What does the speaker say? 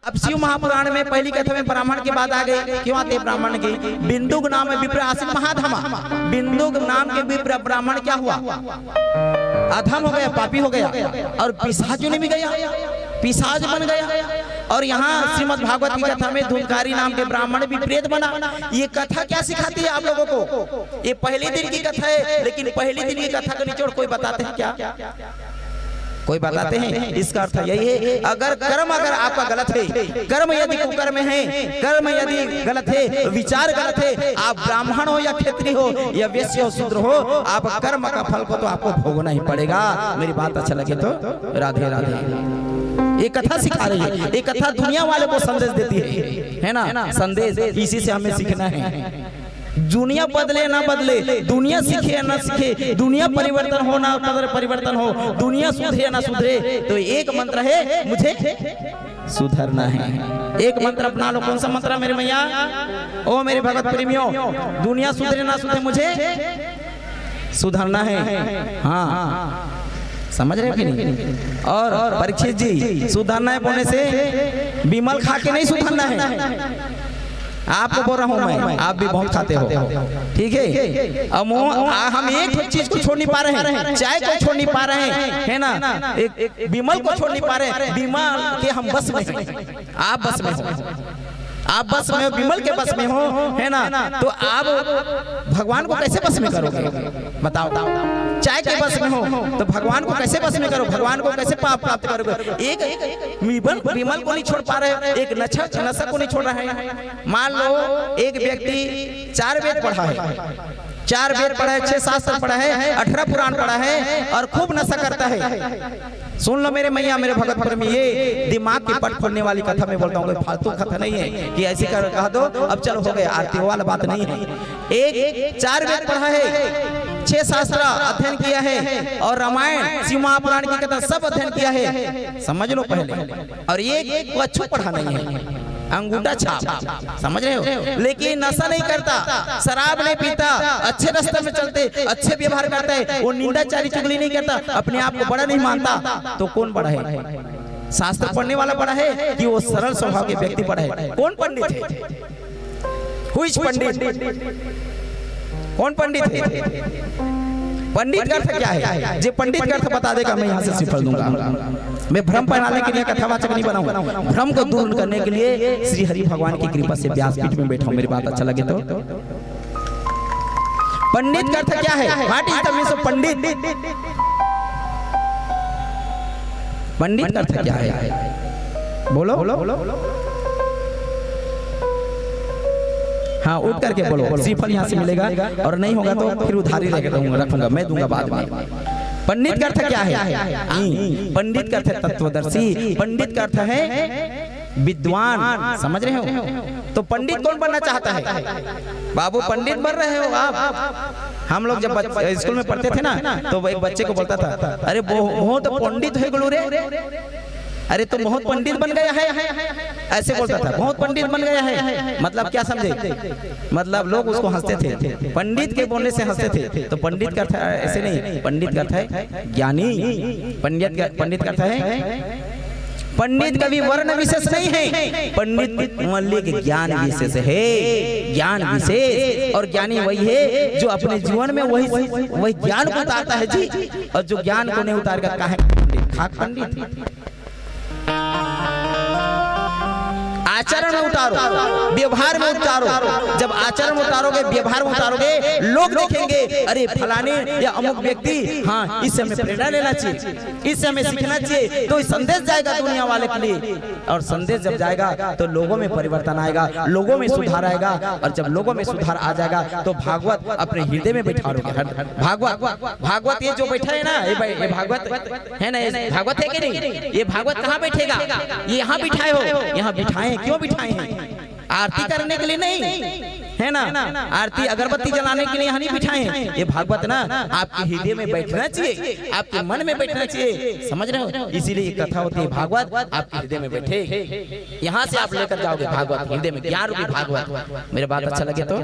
अब शिव महापुराण में पहली कथा में ब्राह्मण की बात आ गई। क्यों आते ब्राह्मण की? बिंदुक नाम विप्र आसिन महाधमा। बिंदुक नाम के विप्र ब्राह्मण क्या हुआ? अधम हो गया, पापी हो गया और पिशाच में भी गया, पिशाच बन गया। और यहाँ श्रीमद् भागवत की कथा में धूमकारी नाम के ब्राह्मण भी प्रेत बना। ये कथा क्या सिखाती है आप लोगों को? ये पहले दिन की कथा है, लेकिन पहले दिन की कथा का निचोड़ कोई बताते हैं क्या? कोई बताते हैं? इसका अर्थ यही है, अगर कर्म अगर आपका गलत है, कर्म यदि कुकर्म है, कर्म यदि गलत है, विचार गलत है, आप ब्राह्मण हो या क्षत्रिय हो या वैश्य हो शूद्र हो, आप कर्म का फल को तो आपको भोगना ही पड़ेगा। मेरी बात अच्छा लगे तो राधे राधे। ये कथा सिखा रही है, ये कथा दुनिया वाले को संदेश देती है ना? संदेश इसी से हमें सीखना है। दुनिया बदले ना बदले, दुनिया सीखे या ना सीखे, दुनिया परिवर्तन हो ना परिवर्तन हो, दुनिया सुधरे या ना सुधरे, तो एक मंत्र है, मुझे सुधरना है। एक मंत्र अपना लो। कौन सा मंत्र मेरे मैया? ओ मेरे भगत प्रेमियों, दुनिया सुधरे ना सुधरे, मुझे सुधरना है। हाँ, समझ रहे हो कि नहीं? और परीक्षित जी, सुधरना है बोलने से विमल खा के नहीं सुधरना है। आपको बोल रहा हूँ मैं, आप भी बहुत खाते हो, ठीक है? अब हम एक चीज को छोड़ नहीं पा रहे हैं, चाय को छोड़ नहीं पा रहे हैं, है ना? एक विमल को छोड़ नहीं पा रहे हैं। विमल के हम बस में हैं, आप बस में हो, आप बस में हो, विमल के बस में हो, है ना? तो आप भगवान को कैसे बस में करोगे? बताओ। चाय के बस में हो तो भगवान को कैसे बस में करो? भगवान को कैसे पाप प्राप्त करोगे? एक विमल को नहीं छोड़ पा रहे, एक नशा को नहीं छोड़ रहे हैं। मान लो एक व्यक्ति 4 वेद पढ़ा है, 4 वेद पढ़ा है, 6 शास्त्र पढ़ा है, 18 पुराण पढ़ा है और खूब नशा करता है। सुन लो मेरे मैया, मेरे भगत प्रेमी, ये दिमाग की पट फोड़ने वाली कथा में बोलता हूँ, फालतू कथा नहीं है कि ऐसी कह दो अब चलो हो गया, आरती वाला बात नहीं है। एक 4 वेद पढ़ा है, 6 शास्त्र अध्ययन किया है और रामायण शिव महापुराण की कथा सब अध्ययन किया है, समझ लो पहले। और एक अच्छू पढ़ा नहीं है, अंगूठा छाप, समझ रहे हो? लेकिन नशा नहीं करता, शराब नहीं पीता, अच्छे रास्ते में चलते, अच्छे व्यवहार करता है, वो निंदा चारी चुगली नहीं करता, अपने आप को बड़ा नहीं मानता, तो कौन बड़ा है? शास्त्र पढ़ने वाला बड़ा है कि वो सरल स्वभाव के व्यक्ति बड़ा है? कौन पंडित है? हु इज पंडित? कौन पंडित है? पंडित का अर्थ क्या है? जो पंडित का अर्थ बता देगा मैं यहाँ से सिफल दूंगा। मैं भ्रम बनाने के लिए कथावाचक नहीं बनाऊंगा, भ्रम को दूर करने के लिए श्री हरि भगवान की कृपा से व्यासपीठ में बैठा हूं। मेरी बात अच्छा लगे तो। पंडित का अर्थ क्या है? What is the meaning of pandit? Pandit का अर्थ क्या है? बोलो। हाँ, उठ करके बोलो। श्रीफल यहाँ से मिलेगा और नहीं होगा तो फिर उधारी रखूंगा, मैं दूंगा बाद में। पंडित का अर्थ क्या है? पंडित का अर्थ है तत्वदर्शी, पंडित का अर्थ है विद्वान, समझ रहे हो? तो पंडित कौन बनना चाहता है? बाबू पंडित बन रहे हो आप। हम लोग जब स्कूल में पढ़ते थे ना, तो एक बच्चे को बोलता था, अरे बहुत पंडित है गुरु रे, अरे तो बहुत पंडित बन गया है, ऐसे बोलता था, बहुत पंडित बन गया है। मतलब क्या समझे? मतलब लोग उसको हंसते थे, पंडित के बोलने से हंसते थे। तो पंडित का अर्थ ऐसे नहीं, पंडित का अर्थ है ज्ञानी। पंडित का अर्थ है, पंडित कभी वर्ण विशेष नहीं है, पंडित मौलिक ज्ञान विशेष है, ज्ञान विशेष। और ज्ञानी वही है जो अपने जीवन में वही ज्ञान को उतारता है जी, और जो ज्ञान को नहीं उतारकर कहा है खाक पंडित। आचरण में उतारो, व्यवहार में उतारो। जब आचरण में उतारोगे, व्यवहार में उतारोगे, लोग देखेंगे अरे फलाने या अमुक व्यक्ति, हाँ इससे हमें प्रेरणा लेना चाहिए, इससे हमें सीखना चाहिए। तो संदेश जाएगा दुनिया वाले के लिए, और संदेश जब जाएगा तो लोगों में परिवर्तन आएगा, लोगों में सुधार आएगा। और जब लोगों में सुधार आ जाएगा तो भागवत अपने हृदय में बैठा लोगे। भागवत ये जो बैठा है ना, ये भागवत है ना, ये भागवत है कि नहीं? ये भागवत कहाँ बैठेगा? ये यहाँ बिठाए हो, यहाँ बिठाए। क्यों बिठाए हैं? आरती करने के लिए नहीं, है ना? आरती अगरबत्ती जलाने के लिए यहाँ नहीं बिठाए हैं। ये भागवत ना आपके हृदय में बैठना चाहिए, आपके मन में बैठना चाहिए, समझ रहे हो? इसीलिए ये कथा होती है, भागवत आपके हृदय में बैठे। यहाँ से आप लेकर जाओगे भागवत हृदय में, 11 रूपी भागवत। मेरे बात अच्छा लगे तो